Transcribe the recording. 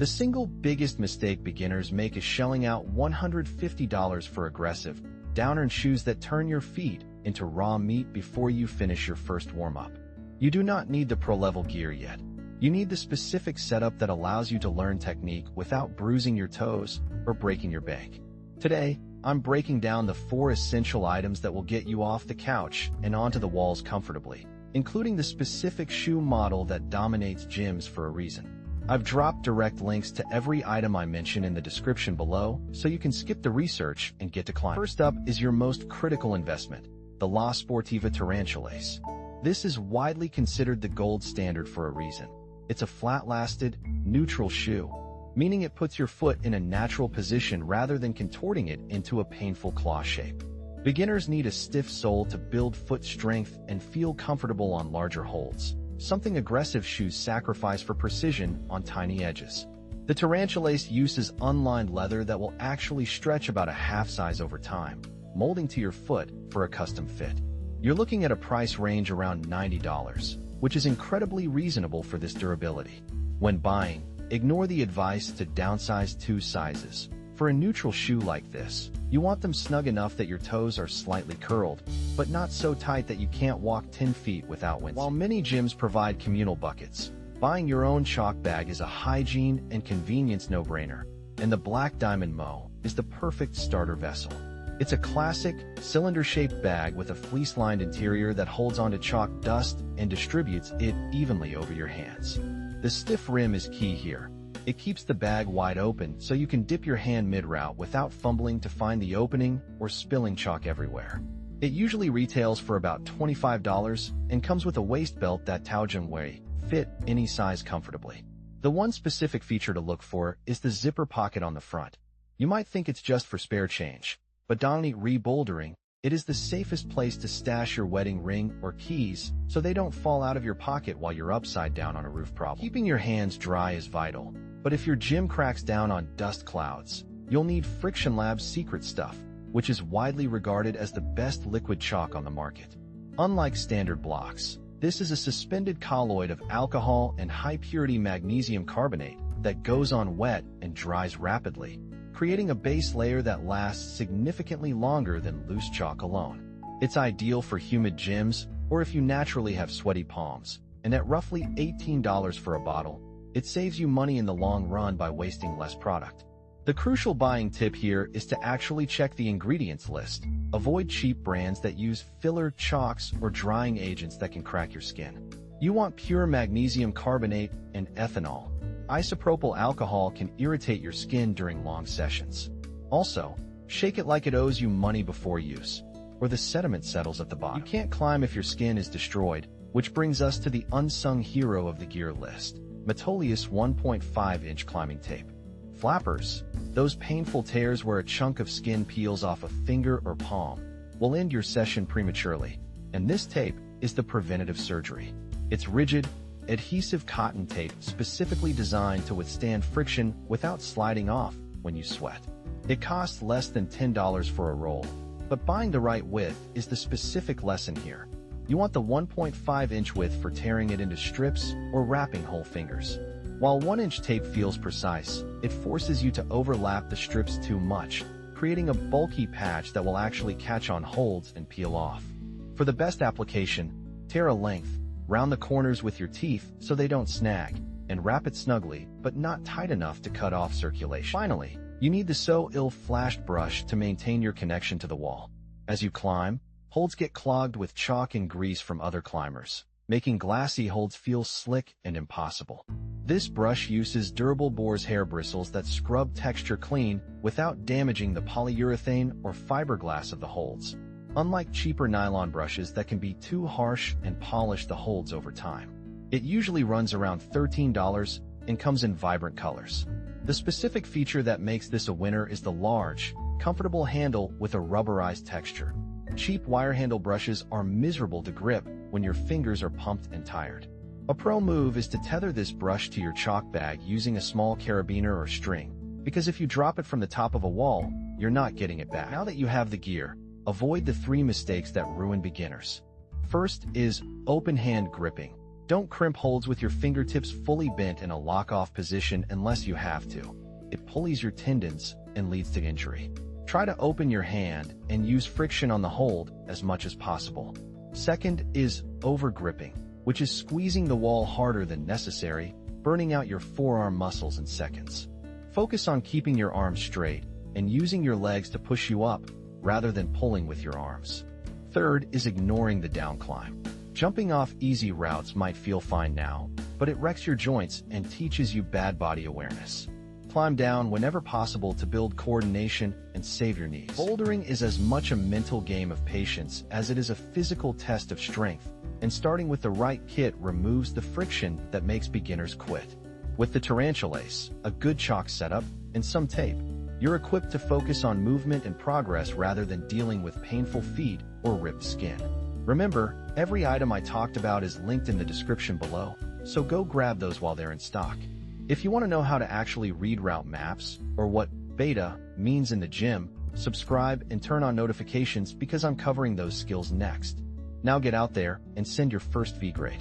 The single biggest mistake beginners make is shelling out $150 for aggressive, downturn shoes that turn your feet into raw meat before you finish your first warm-up. You do not need the pro-level gear yet. You need the specific setup that allows you to learn technique without bruising your toes or breaking your bank. Today, I'm breaking down the 4 essential items that will get you off the couch and onto the walls comfortably, including the specific shoe model that dominates gyms for a reason. I've dropped direct links to every item I mention in the description below, so you can skip the research and get to climbing. First up is your most critical investment, the La Sportiva Tarantulace. This is widely considered the gold standard for a reason. It's a flat-lasted, neutral shoe, meaning it puts your foot in a natural position rather than contorting it into a painful claw shape. Beginners need a stiff sole to build foot strength and feel comfortable on larger holds, something aggressive shoes sacrifice for precision on tiny edges. The Tarantulace uses unlined leather that will actually stretch about a half size over time, molding to your foot for a custom fit. You're looking at a price range around $90, which is incredibly reasonable for this durability. When buying, ignore the advice to downsize 2 sizes. For a neutral shoe like this, you want them snug enough that your toes are slightly curled, but not so tight that you can't walk 10 feet without wincing. While many gyms provide communal buckets, buying your own chalk bag is a hygiene and convenience no-brainer, and the Black Diamond Moe is the perfect starter vessel. It's a classic, cylinder-shaped bag with a fleece-lined interior that holds onto chalk dust and distributes it evenly over your hands. The stiff rim is key here. It keeps the bag wide open so you can dip your hand mid-route without fumbling to find the opening or spilling chalk everywhere. It usually retails for about $25 and comes with a waist belt that will fit any size comfortably. The one specific feature to look for is the zipper pocket on the front. You might think it's just for spare change, but during bouldering, it is the safest place to stash your wedding ring or keys so they don't fall out of your pocket while you're upside down on a roof problem. Keeping your hands dry is vital, but if your gym cracks down on dust clouds, you'll need FrictionLabs Secret Stuff, which is widely regarded as the best liquid chalk on the market. Unlike standard blocks, this is a suspended colloid of alcohol and high-purity magnesium carbonate that goes on wet and dries rapidly, creating a base layer that lasts significantly longer than loose chalk alone. It's ideal for humid gyms or if you naturally have sweaty palms, and at roughly $18 for a bottle, it saves you money in the long run by wasting less product. The crucial buying tip here is to actually check the ingredients list. Avoid cheap brands that use filler, chalks, or drying agents that can crack your skin. You want pure magnesium carbonate and ethanol. Isopropyl alcohol can irritate your skin during long sessions. Also, shake it like it owes you money before use, or the sediment settles at the bottom. You can't climb if your skin is destroyed, which brings us to the unsung hero of the gear list, Metolius 1.5-inch climbing tape. Flappers, those painful tears where a chunk of skin peels off a finger or palm, will end your session prematurely, and this tape is the preventative surgery. It's rigid, adhesive cotton tape specifically designed to withstand friction without sliding off when you sweat. It costs less than $10 for a roll, but buying the right width is the specific lesson here. You want the 1.5-inch width for tearing it into strips or wrapping whole fingers. While 1-inch tape feels precise, it forces you to overlap the strips too much, creating a bulky patch that will actually catch on holds and peel off. For the best application, tear a length, round the corners with your teeth so they don't snag, and wrap it snugly, but not tight enough to cut off circulation. Finally, you need the so ill-flashed brush to maintain your connection to the wall. As you climb, holds get clogged with chalk and grease from other climbers, making glassy holds feel slick and impossible. This brush uses durable boar's hair bristles that scrub texture clean without damaging the polyurethane or fiberglass of the holds, unlike cheaper nylon brushes that can be too harsh and polish the holds over time. It usually runs around $13 and comes in vibrant colors. The specific feature that makes this a winner is the large, comfortable handle with a rubberized texture. Cheap wire handle brushes are miserable to grip when your fingers are pumped and tired. A pro move is to tether this brush to your chalk bag using a small carabiner or string, because if you drop it from the top of a wall, you're not getting it back. Now that you have the gear, avoid the 3 mistakes that ruin beginners. First is open hand gripping. Don't crimp holds with your fingertips fully bent in a lock-off position unless you have to. It pulleys your tendons and leads to injury. Try to open your hand and use friction on the hold as much as possible. Second is over-gripping, which is squeezing the wall harder than necessary, burning out your forearm muscles in seconds. Focus on keeping your arms straight and using your legs to push you up rather than pulling with your arms. Third is ignoring the down climb. Jumping off easy routes might feel fine now, but it wrecks your joints and teaches you bad body awareness. Climb down whenever possible to build coordination and save your knees. Bouldering is as much a mental game of patience as it is a physical test of strength, and starting with the right kit removes the friction that makes beginners quit. With the Tarantulace, a good chalk setup, and some tape, you're equipped to focus on movement and progress rather than dealing with painful feet or ripped skin. Remember, every item I talked about is linked in the description below, so go grab those while they're in stock. If you want to know how to actually read route maps, or what beta means in the gym, subscribe and turn on notifications because I'm covering those skills next. Now get out there and send your first V grade.